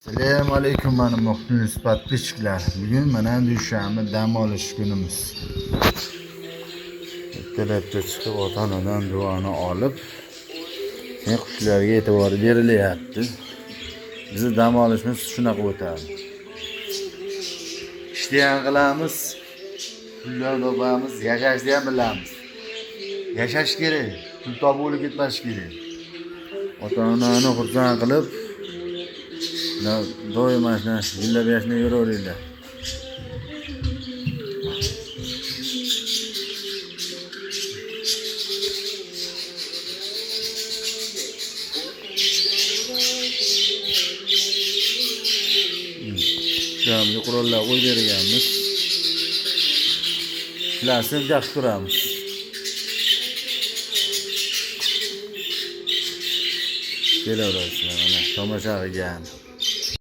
Assalomu alaykum mana muhlis подписчиклар. Bugun mana dushanba dam olish kunimiz. Ertalabda chiqib ota-onadan duoni olib, qushlarga e'tibor berilyapti. Bizni dam olishimiz shunaqa o'tadi. Ishni ham qilamiz, pullar topamiz, yashashni ham bilamiz. Yashash kerak, pul topib o'lib ketmash kerak. Ota-onani xursand qilib doim mana yillab yashnab yuraveringlar. Shularga qurollar qo'yib berganmiz. Shularni yaxshi ko'ramiz. Kelaverasizlar mana tomosha qilgan.